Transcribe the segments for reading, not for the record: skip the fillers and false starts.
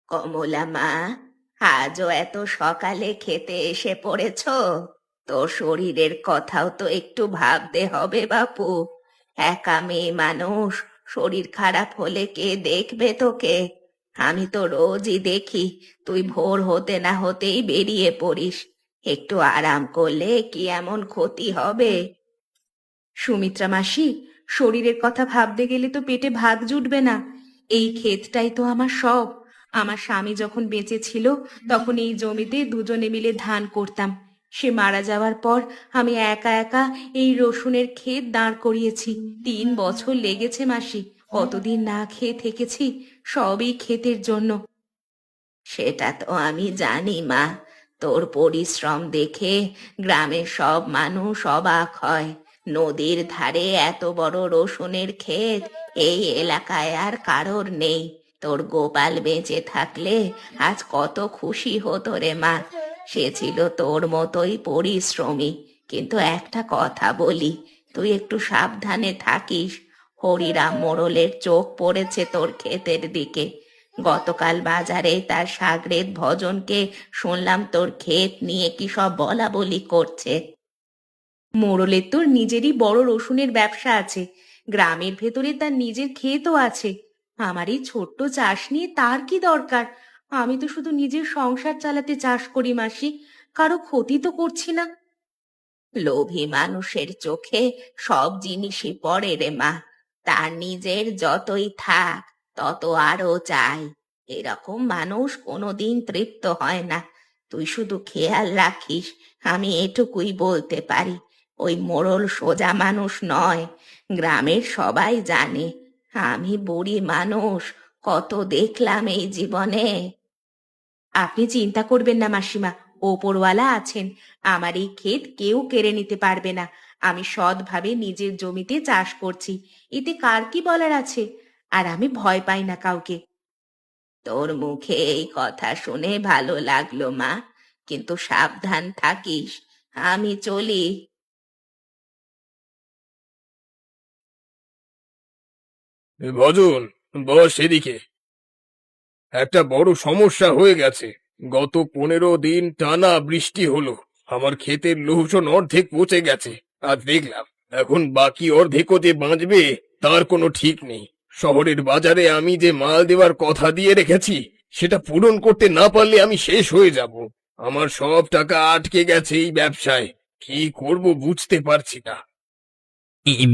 কমলা মা, আজও এত সকালে খেতে এসে পড়েছো? তোর শরীরের কথাও তো একটু ভাবতে হবে বাপু। একা মেয়ে মানুষ, শরীর খারাপ হলে কে দেখবে তোকে? আমি তো রোজই দেখি তুই ভোর হতে না হতেই বেরিয়ে পড়িস। একটু আরাম করলে কি এমন ক্ষতি হবে? সুমিত্রা মাসি, শরীরের কথা ভাবতে গেলে তো পেটে ভাত জুটবে না। এই ক্ষেতটাই তো আমার সব। আমার স্বামী যখন বেঁচে ছিল তখন এই জমিতে দুজনে মিলে ধান করতাম। সে মারা যাওয়ার পর আমি একা একা এই রসুনের ক্ষেত দাঁড় করিয়েছি। 3 বছর লেগেছে মাসি। কতদিন না খেয়ে থেকেছি, সবই ক্ষেতের জন্য। সেটা তো আমি জানি মা। তোর পরিশ্রম দেখে গ্রামের সব মানুষ অবাক হয়। নদীর ধারে এত বড় রসুনের ক্ষেত এই এলাকায় আর কারোর নেই। তোর গোপাল বেঁচে থাকলে আজ কত খুশি হতো রে মা। সে ছিল তোর মতোই পরিশ্রমী। কিন্তু একটা কথা বলি, তুই একটু সাবধানে থাকিস। হরিরাম মোড়লের চোখ পড়েছে তোর ক্ষেতের দিকে। গতকাল বাজারে তার সাগরেদ ভজনকে শুনলাম তোর ক্ষেত নিয়ে কি সব বলা বলি করছে। মোড়লের তোর নিজেরই বড় রসুনের ব্যবসা আছে। গ্রামের ভেতরে তার নিজের ক্ষেতও আছে। আমার এই ছোট্ট চাষ নিয়ে তার কি দরকার? আমি তো শুধু নিজের সংসার চালাতে চাষ করি মাসি। কারো ক্ষতি তো করছি না। লোভী মানুষের চোখে সব জিনিসই পড়ে রে মা। তার নিজের যতই থাক, তত আরো চাই। এরকম মানুষ কোনোদিন তৃপ্ত হয় না। তুই শুধু খেয়াল রাখিস, আমি এটুকুই বলতে পারি। ওই মোড়ল সোজা মানুষ নয়, গ্রামের সবাই জানে। আমি বুড়ি মানুষ, কত দেখলাম এই জীবনে। আপনি চিন্তা করবেন না মাসিমা, ওপরওয়ালা আছেন। আমার এই ক্ষেত কেউ কেড়ে নিতে পারবে না। আমি সৎভাবে নিজের জমিতে চাষ করছি। এতে কার কি বলার আছে? আর আমি ভয় পাই না কাউকে। তোর মুখে এই কথা শুনে ভালো লাগলো মা, কিন্তু সাবধান থাকিস। আমি চলি। ভজন, বস এদিকে। একটা বড় সমস্যা হয়ে গেছে। গত 15 দিন টানা বৃষ্টি হলো। আমার ক্ষেতের লহসন অর্ধেক পচে গেছে। আর দেখলাম এখন বাকি অর্ধেকও যে বাঁচবে তার কোনো ঠিক নেই। শহরের বাজারে আমি যে মাল দেওয়ার কথা দিয়ে রেখেছি সেটা পূরণ করতে না পারলে আমি শেষ হয়ে যাব। আমার সব টাকা আটকে গেছে এই ব্যবসায়। কি করব বুঝতে পারছি না।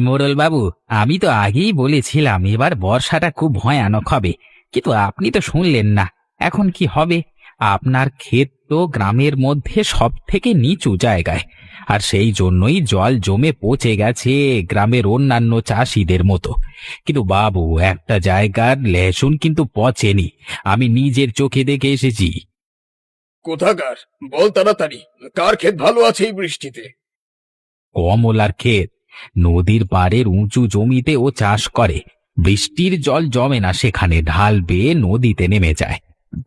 মোড়ল বাবু, আমি তো আগেই বলেছিলাম এবার বর্ষাটা খুব ভয়ানক হবে, কিন্তু আপনি তো শুনলেন না। এখন কি হবে? আপনার ক্ষেত তো গ্রামের মধ্যে সব থেকে নিচু জায়গায়, আর সেই জন্যই জল জমে পচে গেছে গ্রামের অন্যান্য চাষিদের মতো। কিন্তু বাবু, একটা জায়গার লেসুন কিন্তু পচেনি। আমি নিজের চোখে দেখে এসেছি। কোথাকার? বল তাড়াতাড়ি। কার ক্ষেত ভালো আছে এই বৃষ্টিতে? কমলার ক্ষেত। নদীর পাড়ের উঁচু জমিতে ও চাষ করে। বৃষ্টির জল জমে না সেখানে, ঢাল বেয়ে নদীতে নেমে যায়।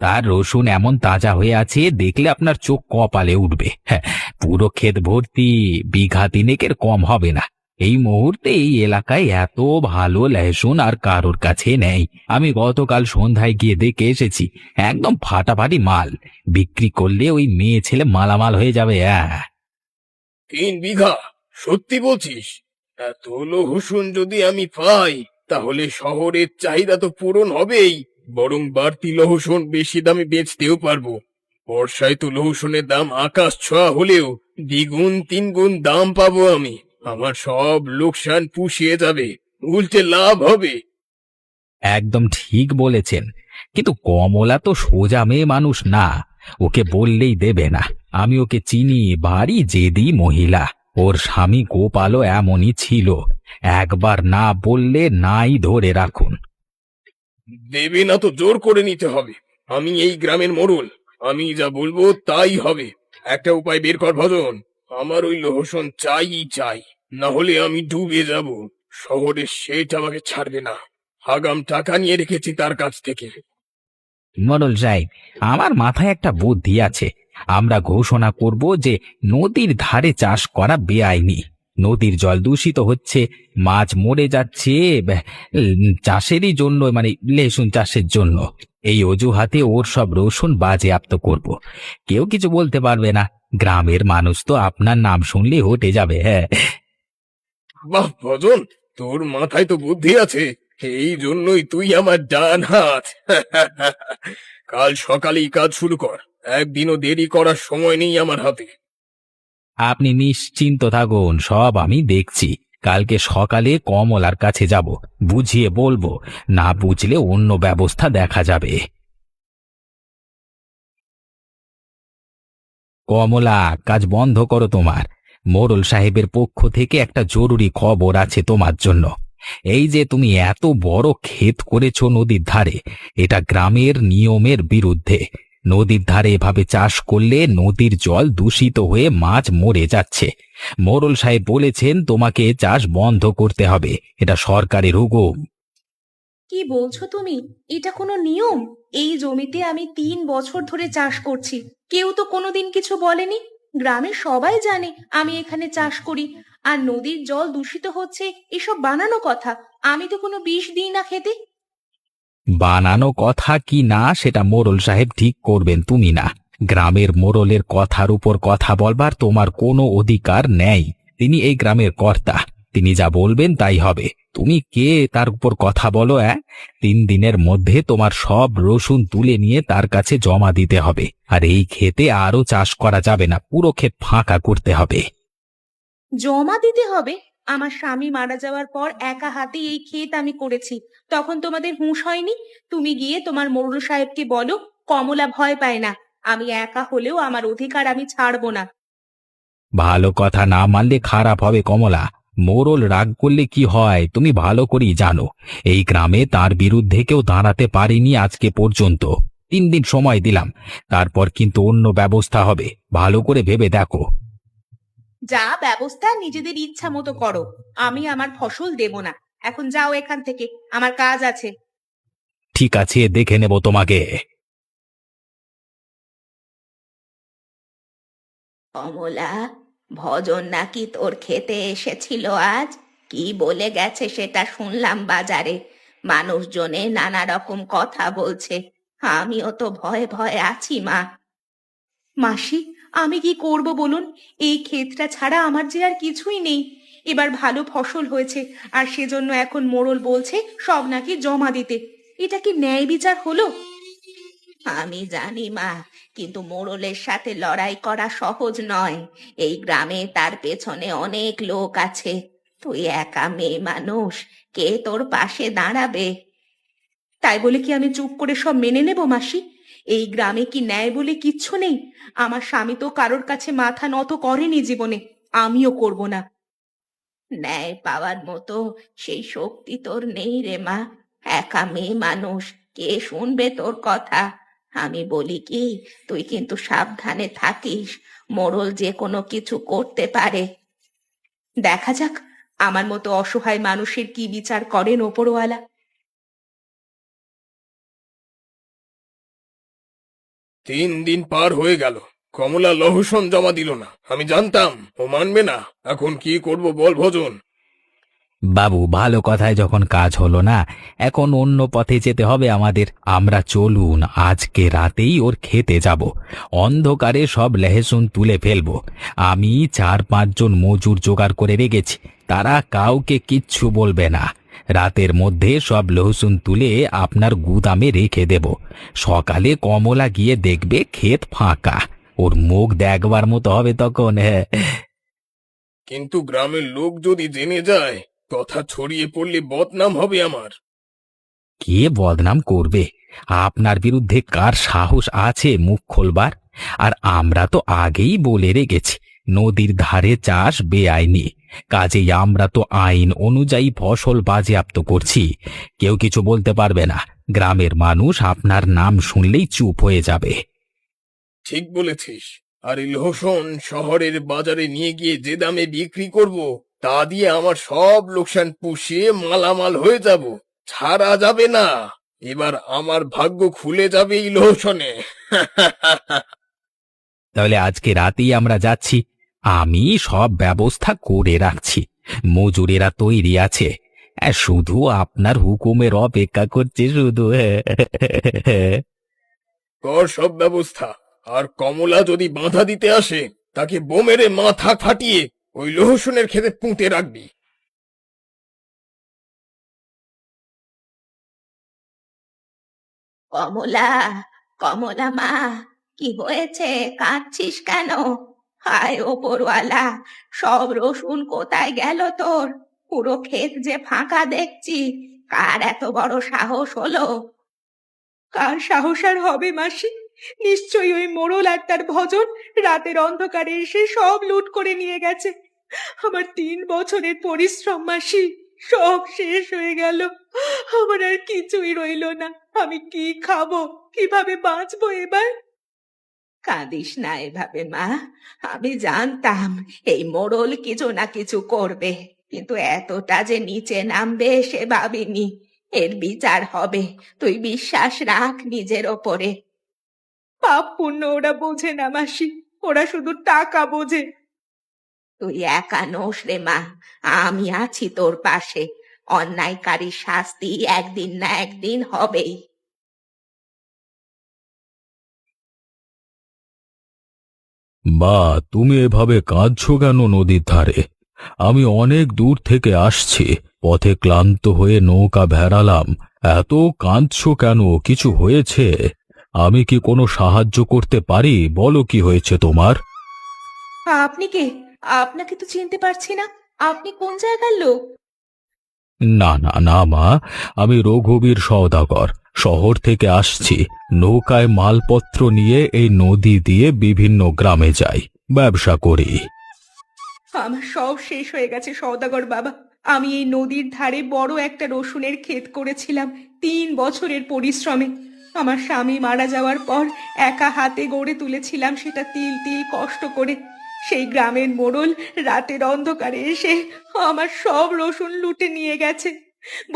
তার রসুন এমন তাজা হয়ে আছে, দেখলে আপনার চোখ কপালে উঠবে। হ্যাঁ, পুরো ক্ষেত ভর্তি, বিঘা তিনেকের কম হবে না। এই মুহূর্তে এই এলাকায় এত ভালো লেসুন আর কারোর কাছে নেই। আমি গতকাল সন্ধ্যায় গিয়ে দেখে এসেছি, একদম ফাটাফাটি মাল। বিক্রি করলে ওই মেয়ে ছেলে মালামাল হয়ে যাবে। হ্যাঁ। 3 বিঘা? সত্যি বলছিস? এত রসুন যদি আমি পাই তাহলে শহরের চাহিদা তো পূরণ হবেই, বরং বাড়তি রসুন বেশি দামে বেচতেও পারবো। বর্ষায় তো রসুনের দাম আকাশ ছোঁয়া হলেও দ্বিগুণ 3 গুণ দাম পাবো আমি। আমার সব লোকসান পুষিয়ে যাবে, উল্টে লাভ হবে। একদম ঠিক বলেছেন, কিন্তু কমলা তো সোজা মেয়ে মানুষ না। ওকে বললেই দেবে না। আমি ওকে চিনি, ভারী জেদি মহিলা। ওর স্বামী গোপালও এমনই ছিল। একবার না বললে নাই ধরে রাখুন। দেবে না তো জোর করে নিতে হবে। আমি এই গ্রামের মোড়ল, আমি যা বলবো তাই হবে। একটা উপায় বের কর ভজন। আমার ওই লোহসন চাই চাই, না হলে আমি ডুবে যাব। শহরের সেট আমাকে ছাড়বে না। আগাম টাকা নিয়ে রেখেছি তার কাছ থেকে। মডল সাহেব, আমার মাথায় একটা বুদ্ধি আছে। আমরা ঘোষণা করব যে নদীর ধারে চাষ করা বেআইনি। নদীর জল দূষিত হচ্ছে, মাছ মরে যাচ্ছে, চাষেরই জন্য, মানে লেসুন চাষের জন্য। এই অজুহাতে ওর সব রসুন বাজেয়াপ্ত করব। কেউ কিছু বলতে পারবে না। গ্রামের মানুষ তো আপনার নাম শুনলে হটে যাবে। হ্যাঁ, বাহ ভজন, তোর মাথায় তো বুদ্ধি আছে। এই জন্যই তুই আমার ডান হাত। কাল সকালেই কাজ শুরু কর, একদিনও দেরি করার সময় নেই আমার হাতে। আপনি নিশ্চিন্ত থাকুন, সব আমি দেখছি। কালকে সকালে কমলার কাছে যাব, বুঝিয়ে বলবো। না বুঝলে অন্য ব্যবস্থা দেখা যাবে। কমলা, কাজ বন্ধ করো তোমার। মোড়ল সাহেবের পক্ষ থেকে একটা জরুরি খবর আছে তোমার জন্য। এই যে তুমি এত বড় ক্ষেত করেছো নদীর ধারে, এটা গ্রামের নিয়মের বিরুদ্ধে। নদীর ধারে এভাবে চাষ করলে নদীর জল দূষিত হয়ে মাছ মরে যাচ্ছে। মোড়ল সাহেব বলেছেন তোমাকে চাষ বন্ধ করতে হবে, এটা সরকারের হুকুম। কি বলছো তুমি? এটা কোনো নিয়ম? এই জমিতে আমি 3 বছর ধরে চাষ করছি, কেউ তো কোনোদিন কিছু বলেনি। গ্রামের সবাই জানে আমি এখানে চাষ করি, আর নদীর জল দূষিত হচ্ছে এসব বানানো কথা। আমি তো কোনো বিষ দিই না খেতে। বানানো কথা কি না সেটা মোড়ল সাহেব ঠিক করবেন, তুমি না। গ্রামের মোড়লের কথার উপর কথা বলবার তোমার কোনো অধিকার নেই। তিনি এই গ্রামের কর্তা, তিনি যা বলবেন তাই হবে। তুমি কে তার উপর কথা বলো? 3 দিনের মধ্যে তোমার সব রসুন তুলে নিয়ে তার কাছে জমা দিতে হবে। আর এই ক্ষেতে আরো চাষ করা যাবে না, পুরো ক্ষেত ফাঁকা করতে হবে। জমা দিতে হবে? আমার স্বামী মারা যাওয়ার পর একা হাতে এই ক্ষেত আমি করেছি, তখন তোমাদের হুঁশ হয়নি? তুমি গিয়ে তোমার মোড়ল সাহেবকে বলো কমলা ভয় পায় না, আমি একা হলেও আমার অধিকার আমি ছাড়বো না। ভালো কথা না মানলে খারাপ হবে কমলা। মোড়ল রাগ করলে কি হয় তুমি ভালো করেই জানো। এই গ্রামে তার বিরুদ্ধে কেউ দাঁড়াতে পারেনি আজকে পর্যন্ত। 3 দিন সময় দিলাম, তারপর কিন্তু অন্য ব্যবস্থা হবে। ভালো করে ভেবে দেখো। যা ব্যবস্থা নিজেদের ইচ্ছা মতো করো, আমি আমার ফসল দেব না। এখন যাও এখান থেকে, আমার কাজ আছে। ঠিক আছে, দেখে নেব তোমাকে। কমলা, ভজন নাকি তোর খেতে এসেছিল আজ? কি বলে গেছে সেটা শুনলাম বাজারে। মানুষজনে নানা রকম কথা বলছে। আমিও তো ভয়ে ভয়ে আছি মা। মাসি, আমি কি করব বলুন? এই ক্ষেতটা ছাড়া আমার যে আর কিছুই নেই। এবার ভালো ফসল হয়েছে, আর সেজন্য এখন মোড়ল বলছে সব নাকি জমা দিতে। এটা কি ন্যায় বিচার হলো? আমি জানি মা, কিন্তু মোড়লের সাথে লড়াই করা সহজ নয়। এই গ্রামে তার পেছনে অনেক লোক আছে। তুই একা মেয়ে মানুষ, কে তোর পাশে দাঁড়াবে? তাই বলে কি আমি চুপ করে সব মেনে নেব মাসি? এই গ্রামে কি ন্যায় বলে কিচ্ছু নেই? আমার স্বামী তো কারোর কাছে মাথা নত করেনি জীবনে, আমিও করব না। ন্যায় পাওয়ার মতো সেই শক্তি তোর নেই রে মা। একা মেয়ে মানুষ, কে শুনবে তোর কথা? আমি বলি কি, তুই কিন্তু সাবধানে থাকিস। মোড়ল যে কোনো কিছু করতে পারে। দেখা যাক আমার মতো অসহায় মানুষের কি বিচার করেন ওপরওয়ালা। 3 দিন পার হয়ে গেল, কমলা লহসন জমা দিল না। আমি জানতাম ও মানবে না। এখন কি করব বল ভজন? বাবু, ভালো কথায় যখন কাজ হলো না, এখন অন্য পথে যেতে হবে আমাদের। আমরা চলুন আজকে রাতেই ওর খেতে যাব। অন্ধকারে সব লেহসুন তুলে ফেলবো। আমি 4-5 জন মজুর জোগাড় করে রেখেছি, তারা কাউকে কিচ্ছু বলবে না। রাতের মধ্যে সব লহসুন তুলে আপনার গুদামে রেখে দেব। সকালে কমলা গিয়ে দেখবে ক্ষেত ফাঁকা, ওর মুখ দেখবার মতো হবে তখন। হ্যাঁ, কিন্তু গ্রামের লোক যদি জেনে যায়, কথা ছড়িয়ে পড়লে বদনাম হবে আমার। কে বদনাম করবে? আপনার বিরুদ্ধে কার সাহস আছে মুখ খোলবার? আর আমরা তো আগেই বলে রেখেছি নদীর ধারে চাষ বেআইনি, কাজেই আমরা তো আইন অনুযায়ী ফসল বাজেয়াপ্ত করছি। কেউ কিছু বলতে পারবে না। গ্রামের মানুষ আপনার নাম শুনলেই চুপ হয়ে যাবে। ঠিক বলেছিস। আর এই লহসন শহরের বাজারে নিয়ে গিয়ে যে দামে বিক্রি করব, তা দিয়ে আমার সব লোকসান পুষিয়ে মালামাল হয়ে যাব। ছাড়া যাবে না। এবার আমার ভাগ্য খুলে যাবে এই লহসনে। তাহলে আজকে রাতেই আমরা যাচ্ছি। আমি সব ব্যবস্থা করে রাখছি, মজুরেরা তৈরি আছে, শুধু আপনার হুকুমের অপেক্ষা করছে শুধু। কর সব ব্যবস্থা। আর কমলা যদি বাধা দিতে আসে, তাকে বোমেরে মাথা ফাটিয়ে ওই লহসুনের খেতে পুঁতে রাখবি। কমলা, কমলা মা, কি হয়েছে? কাঁদছিস কেন? হায় ওপরওয়ালা, সব রসুন কোথায় গেল তোর? পুরো ক্ষেত যে ফাঁকা দেখছি। কার এত বড় সাহস হলো? কার সাহস আর হবে মাসি? নিশ্চয়ই ওই মোড়ল আর তার ভজন রাতের অন্ধকারে এসে সব লুট করে নিয়ে গেছে। আমার 3 বছরের পরিশ্রম মাসি, সব শেষ হয়ে গেল। আমার আর কিছুই রইলো না। আমি কি খাবো, কিভাবে বাঁচবো এবার? কাঁদিস না এভাবে মা। আমি জানতাম এই মোড়ল কিছু না কিছু করবে, কিন্তু এতটা যে নিচে নামবে সে ভাবিনি। এর বিচার হবে, তুই বিশ্বাস রাখ নিজের ওপরে। পাপ পুণ্য ওরা বোঝে না মাসি, ওরা শুধু টাকা বোঝে। তুই একা নোস রে মা, আমি আছি তোর পাশে। অন্যায়কারীর শাস্তি একদিন না একদিন হবেই। বা, তুমি এভাবে কাঁদছো কেন নদীর ধারে? আমি অনেক দূর থেকে আসছি, পথে ক্লান্ত হয়ে নৌকা ভেড়ালাম। এত কাঁদছো কেন? কিছু হয়েছে? আমি কি কোনো সাহায্য করতে পারি? বলো কি হয়েছে তোমার? আপনি কে? আপনাকে তো চিনতে পারছি না। আপনি কোন জায়গার লোক? না না না মা, আমি রঘুবীর সওদাগর, শহর থেকে আসছি। নৌকায় মালপত্র নিয়ে এই নদী দিয়ে বিভিন্ন গ্রামে যাই, ব্যবসা করি। আমার সব শেষ হয়ে গেছে সওদাগর বাবা। আমি এই নদীর ধারে বড় একটা রসুনের ক্ষেত করেছিলাম 3 বছরের পরিশ্রমে। আমার স্বামী মারা যাওয়ার পর একা হাতে গড়ে তুলেছিলাম সেটা তিল তিল কষ্ট করে। সেই গ্রামের মোড়ল রাতের অন্ধকারে এসে আমার সব রসুন লুটে নিয়ে গেছে।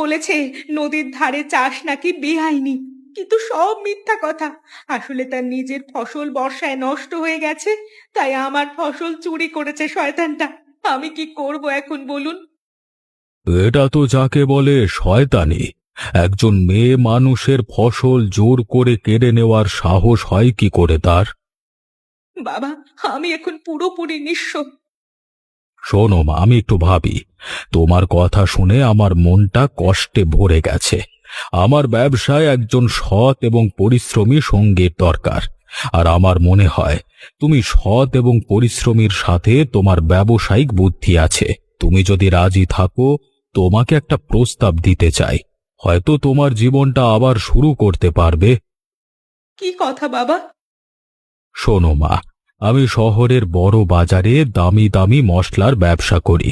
বলেছে নদীর ধারে চাষ নাকি বেআইনি, কিন্তু সব মিথ্যা কথা। আসলে তার নিজের ফসল বর্ষায় নষ্ট হয়ে গেছে, তাই আমার ফসল চুরি করেছে শয়তানটা। আমি কি করব এখন বলুন? এটা তো যাকে বলে শয়তানি। একজন মেয়ে মানুষের ফসল জোর করে কেড়ে নেওয়ার সাহস হয় কি করে তার? বাবা, আমি এখন পুরোপুরি নিঃস্ব। শোনো মা, আমি একটু ভাবি। তোমার কথা শুনে আমার মনটা কষ্টে ভরে গেছে। আমার ব্যবসায় একজন সৎ এবং পরিশ্রমী সঙ্গীর দরকার, আর আমার মনে হয় তুমি সৎ এবং পরিশ্রমীর সাথে তোমার ব্যবসায়িক বুদ্ধি আছে। তুমি যদি রাজি থাকো, তোমাকে একটা প্রস্তাব দিতে চাই। হয়তো তোমার জীবনটা আবার শুরু করতে পারবে। কি কথা বাবা? শোনো মা, আমি শহরের বড় বাজারে দামি দামি মশলার ব্যবসা করি।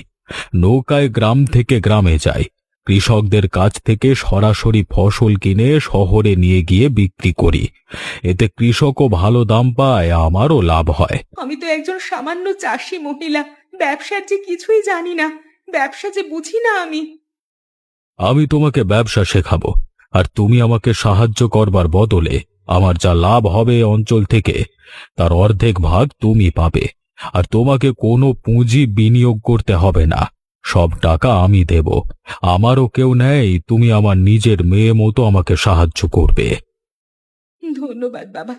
নৌকায় গ্রাম থেকে গ্রামে যাই, কৃষকদের কাছ থেকে সরাসরি ফসল কিনে শহরে নিয়ে গিয়ে বিক্রি করি। এতে কৃষকও ভালো দাম পায়, আমারও লাভ হয়। আমি তো একজন সামান্য চাষি মহিলা, ব্যবসার যে কিছুই জানি না, ব্যবসা যে বুঝি না আমি। আমি তোমাকে ব্যবসা শেখাবো, আর তুমি আমাকে সাহায্য করবার বদলে আমার যা লাভ হবে এ অঞ্চল থেকে, তার অর্ধেক ভাগ তুমি পাবে। আর তোমাকে কোনো পুঁজি বিনিয়োগ করতে হবে না, সব টাকা আমি দেব। আমারও কেউ নেই, তুমি আমার নিজের মেয়ে মতো আমাকে সাহায্য করবে। ধন্যবাদ বাবা,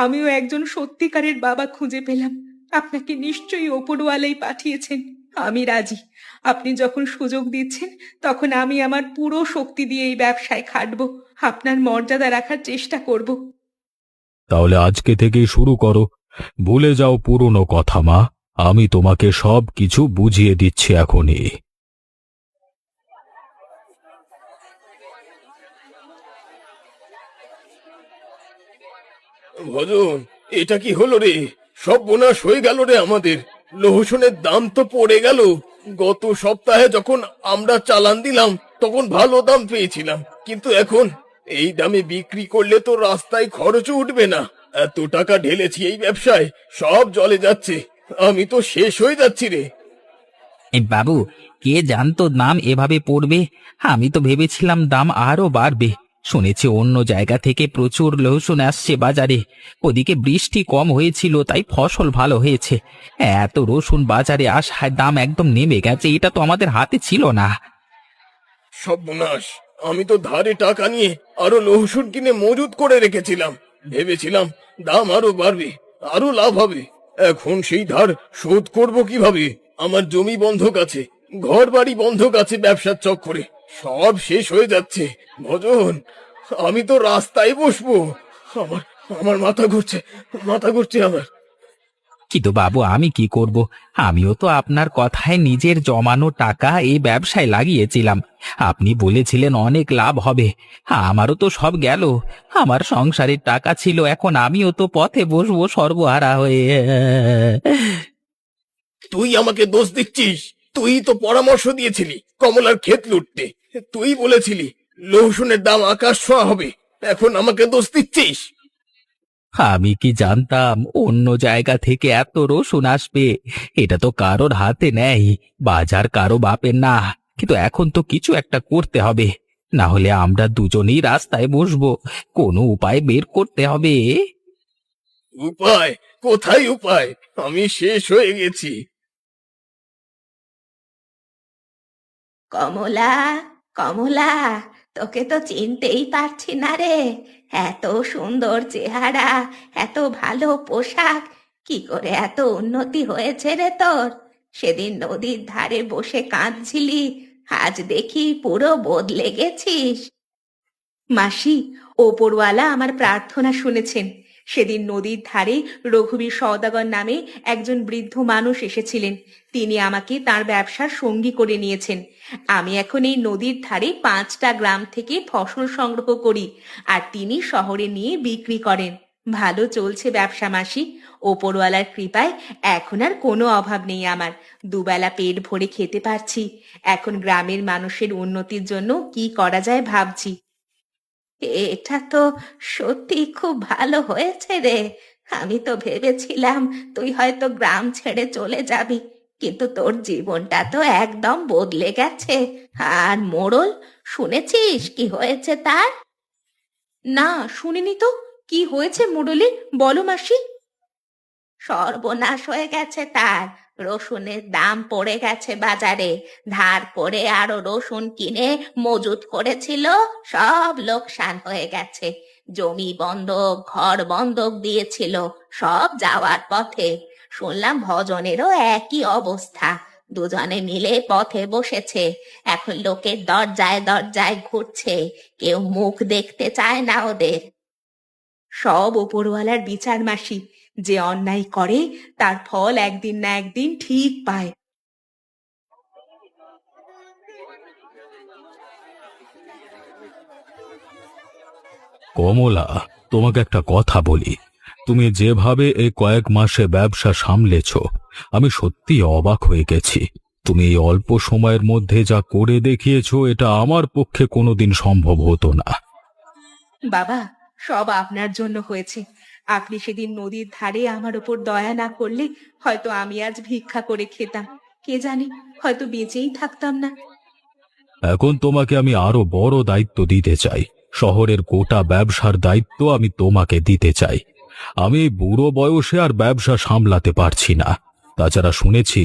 আমিও একজন সত্যিকারের বাবা খুঁজে পেলাম। আপনাকে নিশ্চয়ই ওপরওয়ালাই পাঠিয়েছেন। আমি রাজি। আপনি যখন সুযোগ দিচ্ছেন, তখন আমি আমার পুরো শক্তি দিয়ে এই ব্যবসায় খাটবো। আপনার মর্যাদা রাখার চেষ্টা করব। তাহলে আজকে থেকেই শুরু করো। ভুলে যাও পুরনো কথা মা, আমি তোমাকে সব কিছু বুঝিয়ে দিচ্ছি এখনই। ভজন, এটা কি হলো রে? সব বোনাস হয়ে গেল রে আমাদের। লহসুনের দাম তো পড়ে গেল। গত সপ্তাহে যখন আমরা চালান দিলাম তখন ভালো দাম পেয়েছিলাম, কিন্তু এখন এই দামে বিক্রি করলে তো রাস্তায় খরচও উঠবে না। এত টাকা ঢেলেছি এই ব্যবসায়, সব জলে যাচ্ছে। আমি তো শেষ হয়ে যাচ্ছি রে। বাবু, কে জানতো দাম এভাবে পড়বে? আমি তো ভেবেছিলাম দাম আরো বাড়বে। শুনেছি অন্য জায়গা থেকে প্রচুর রসুন আসছে বাজারে। ওদিকে বৃষ্টি কম হয়েছিল, তাই ফসল ভালো হয়েছে। এত রসুন বাজারে আসায় দাম একদম নেমে গেছে, এটা তো আমাদের হাতে ছিল না। সর্বনাশ! আমি তো ধারে টাকা নিয়ে আরো লহসুন কিনে মজুত করে রেখেছিলাম। ভেবেছিলাম দাম আরো বাড়বে, আরো লাভ হবে। এখন সেই ধার শোধ করব কিভাবে? আমার জমি বন্ধক আছে, ঘর বাড়ি বন্ধক আছে ব্যবসার চক্করে। সব শেষ হয়ে যাচ্ছে। ভজন, আমি তো রাস্তায় বসবো। আমার আমার মাথা ঘুরছে আমার। কিন্তু বাবু, আমি কি করব? আমিও তো আপনার কথায় নিজের জমানো টাকা এই ব্যবসায় লাগিয়েছিলাম। আপনি বলেছিলেন অনেক লাভ হবে, আমারও তো সব গেল। আমার সংসারের টাকা ছিল, এখন আমিও তো পথে বসবো সর্বহারা হয়ে। তুই আমাকে দোষ দিচ্ছিস? তুই তো পরামর্শ দিয়েছিলি কমলার ক্ষেত লুটতে। তুই বলেছিলি লহসুনের দাম আকাশ ছোঁয়া হবে। এখন আমাকে দোষ দিচ্ছিস? আমি কি জানতাম অন্য জায়গা থেকে এত রসুন আসবে? এটা তো কারোর হাতে নেই, বাজার কারো বাপের না। কিন্তু এখন তো কিছু একটা করতে হবে, না হলে আমরা দুজনেই রাস্তায় বসবো। কোনো উপায় বের করতে হবে। উপায়? কোথায় উপায়? আমি শেষ হয়ে গেছি। কমলা, কমলা, তোকে তো চিনতেই পারছি না রে। এত সুন্দর চেহারা, এত ভালো পোশাক, কি করে এত উন্নতি হয়েছে রে তোর? সেদিন নদীর ধারে বসে কাঁদছিলি, আজ দেখি পুরো বদলে গেছিস। মাসি, ওপরওয়ালা আমার প্রার্থনা শুনেছেন। সেদিন নদীর ধারে রঘুবীর সওদাগর নামে একজন বৃদ্ধ মানুষ এসেছিলেন। তিনি আমাকে তার ব্যবসার সঙ্গী করে নিয়েছেন। আমি এখন এই নদীর ধারে 5টা গ্রাম থেকে ফসল সংগ্রহ করি, আর তিনি শহরে নিয়ে বিক্রি করেন। ভালো চলছে ব্যবসা মাসি। ওপরওয়ালার কৃপায় এখন আর কোনো অভাব নেই আমার। দুবেলা পেট ভরে খেতে পারছি। এখন গ্রামের মানুষের উন্নতির জন্য কি করা যায় ভাবছি। এটা তো সত্যি খুব ভালো হয়েছে রে। আমি তো ভেবেছিলাম তুই হয়তো গ্রাম ছেড়ে চলে যাবি, কিন্তু তোর জীবনটা তো একদম বদলে গেছে। আর মোড়ল, শুনেছিস কি হয়েছে তার? না, শুনিনি তো। কি হয়েছে মোড়লে, বলো মাসি। সর্বনাশ হয়ে গেছে তার। রসুনের দাম পড়ে গেছে বাজারে। ধার করে আরো রসুন কিনে মজুত করেছিল, সব লোকসান হয়ে গেছে। জমি বন্ধক, ঘর বন্ধক দিয়েছিল, সব যাওয়ার পথে। শুনলাম ভজনেরও একই অবস্থা। দুজনে মিলে পথে বসেছে। এখন লোকের দরজায় দরজায় ঘুরছে, কেউ মুখ দেখতে চায় না ওদের। সব ওপরওয়ালার বিচার মাসি। যে অন্যায় করে তার ফল একদিন না একদিন ঠিক পায়। কমলা, তোমাকে একটা কথা বলি। তুমি যেভাবে এই কয়েক মাসে ব্যবসা সামলেছ, আমি সত্যি অবাক হয়ে গেছি। তুমি এই অল্প সময়ের মধ্যে যা করে দেখিয়েছো, এটা আমার পক্ষে কোনোদিন সম্ভব হতো না। বাবা, সব আপনার জন্য হয়েছে। আপনি সেদিন নদীর ধারে আমার উপর দয়া না করলে হয়তো আমি আজ ভিক্ষা করে খেতাম। কে জানে, হয়তো বেঁচেই থাকতাম না। এখন তোমাকে আমি আরো বড় দায়িত্ব দিতে চাই। শহরের গোটা ব্যবসার দায়িত্ব আমি তোমাকে দিতে চাই। আমি এই বুড়ো বয়সে আর ব্যবসা সামলাতে পারছি না। তাছাড়া শুনেছি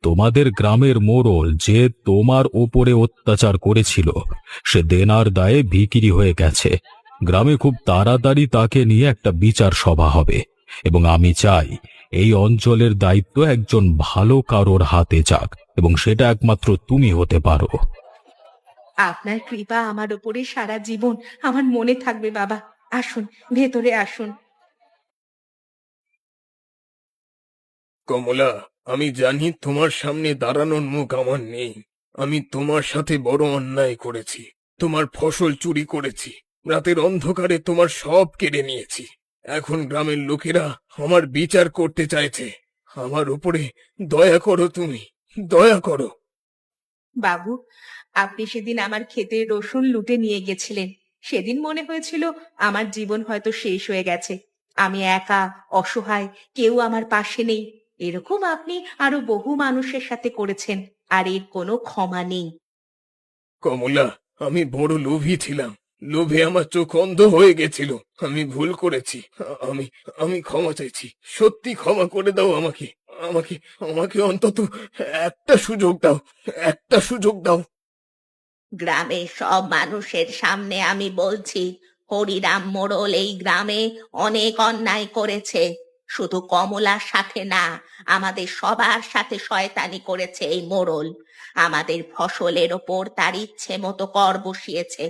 তোমাদের গ্রামের মোড়ল যে তোমার ওপরে অত্যাচার করেছিল, সে দেনার দায়ে বিক্রি হয়ে গেছে। গ্রামে খুব তাড়াতাড়ি তাকে নিয়ে একটা বিচার সভা হবে, এবং আমি চাই এই অঞ্চলের দায়িত্ব একজন ভালো কারোর হাতে যাক, এবং সেটা একমাত্র তুমি হতে পারো। আপনার কৃপা আমার উপরে সারা জীবন আমার মনে থাকবে বাবা। আসুন, ভেতরে আসুন। কমলা, আমি জানি তোমার সামনে দাঁড়ানোর মুখ আমার নেই। আমি তোমার সাথে বড় অন্যায় করেছি। তোমার ফসল চুরি করেছি, রাতের অন্ধকারে তোমার সব কেড়ে নিয়েছি। এখন গ্রামের লোকেরা আমার বিচার করতে চাইছে। আমার উপরে দয়া করো, তুমি দয়া করো। বাবু, আপনি সেদিন আমার ক্ষেতের রসুন লুটে নিয়ে গেছিলেন। সেদিন মনে হয়েছিল আমার জীবন হয়তো শেষ হয়ে গেছে। আমি একা, অসহায়, কেউ আমার পাশে নেই। এরকম আপনি আরো বহু মানুষের সাথে করেছেন, আর এর কোনো ক্ষমা নেই। কমলা, আমি বড় লোভী ছিলাম। লোভে আমার চোখ অন্ধ হয়ে গেছিল। আমি ভুল করেছি। আমি আমি ক্ষমা চাইছি। সত্যি ক্ষমা করে দাও আমাকে। আমাকে আমাকে অন্তত একটা সুযোগ দাও। একটা সুযোগ দাও। গ্রামের সব মানুষের সামনে আমি বলছি, হরিরাম মোড়ল এই গ্রামে অনেক অন্যায় করেছে। শুধু কমলার সাথে না, আমাদের সবার সাথে শয়তানি করেছে এই মোড়ল। আমাদের ফসলের ওপর তার ইচ্ছে মতো কর বসিয়েছে,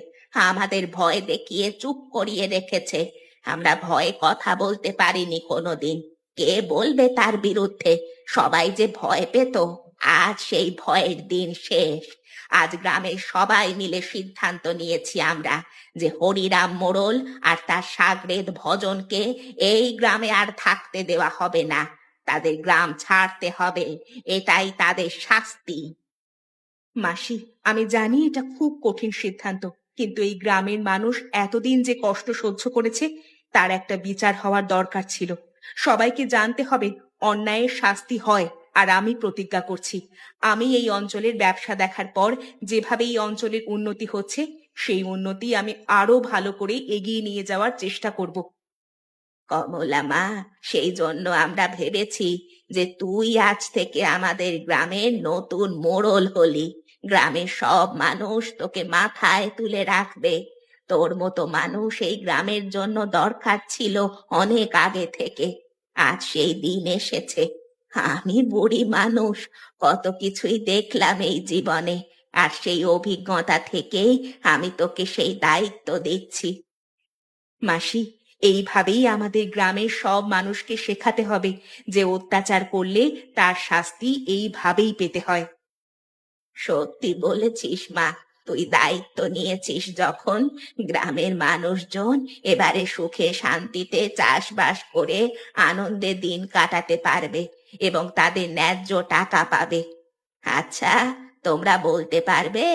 আমাদের ভয় দেখিয়ে চুপ করিয়ে রেখেছে। আমরা ভয়ে কথা বলতে পারিনি কোনোদিন। কে বলবে তার বিরুদ্ধে? সবাই যে ভয় পেত। আজ সেই ভয়ের দিন শেষ। আজ গ্রামের সবাই মিলে সিদ্ধান্ত নিয়েছি আমরা যে হরিরাম মোড়ল আর তার সাগরেদ ভজনকে এই গ্রামে আর থাকতে দেওয়া হবে না। তাদের গ্রাম ছাড়তে হবে, এটাই তাদের শাস্তি। মাসি, আমি জানি এটা খুব কঠিন সিদ্ধান্ত, কিন্তু এই গ্রামের মানুষ এতদিন যে কষ্ট সহ্য করেছে তার একটা বিচার হওয়ার দরকার ছিল। সবাইকে জানতে হবে অন্যায়ের শাস্তি হয়। আর আমি প্রতিজ্ঞা করছি, আমি এই অঞ্চলের ব্যবসা দেখার পর যেভাবে এই অঞ্চলের উন্নতি হচ্ছে, সেই উন্নতি আমি আরো ভালো করে এগিয়ে নিয়ে যাওয়ার চেষ্টা করব। কমলা মা, সেই জন্য আমরা ভেবেছি যে তুই আজ থেকে আমাদের গ্রামের নতুন মোড়ল হলি। গ্রামের সব মানুষ তোকে মাথায় তুলে রাখবে। তোর মতো মানুষ এই গ্রামের জন্য দরকার ছিল অনেক আগে থেকে। আজ সেই দিন এসেছে। আমি বুড়ি মানুষ, কত কিছুই দেখলাম এই জীবনে, আর সেই অভিজ্ঞতা থেকেই আমি তোকে সেই দায়িত্ব দিচ্ছি। মাসি, এইভাবেই আমাদের গ্রামের সব মানুষকে শেখাতে হবে যে অত্যাচার করলে তার শাস্তি এইভাবেই পেতে হয়। সত্যি বলেছিস মা। তুই দায়িত্ব নিয়েছিস যখন, গ্রামের মানুষজন এবারে সুখে শান্তিতে চাষবাস করে আনন্দে দিন কাটাতে পারবে এবং তাদের ন্যায্য টাকা পাবে। আচ্ছা, তোমরা বলতে পারবে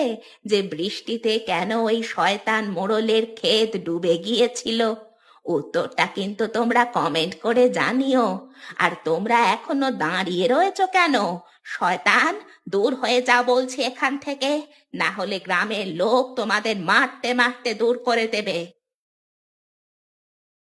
যে বৃষ্টিতে কেন ওই শয়তান মোড়লের ক্ষেত ডুবে গিয়েছিল? উত্তরটা কিন্তু তোমরা কমেন্ট করে জানিও। আর তোমরা এখনো দাঁড়িয়ে রয়েছো কেন? শয়তান, দূর হয়ে যাও বলছি এখান থেকে, না হলে গ্রামের লোক তোমাদের মারতে মারতে দূর করে দেবে।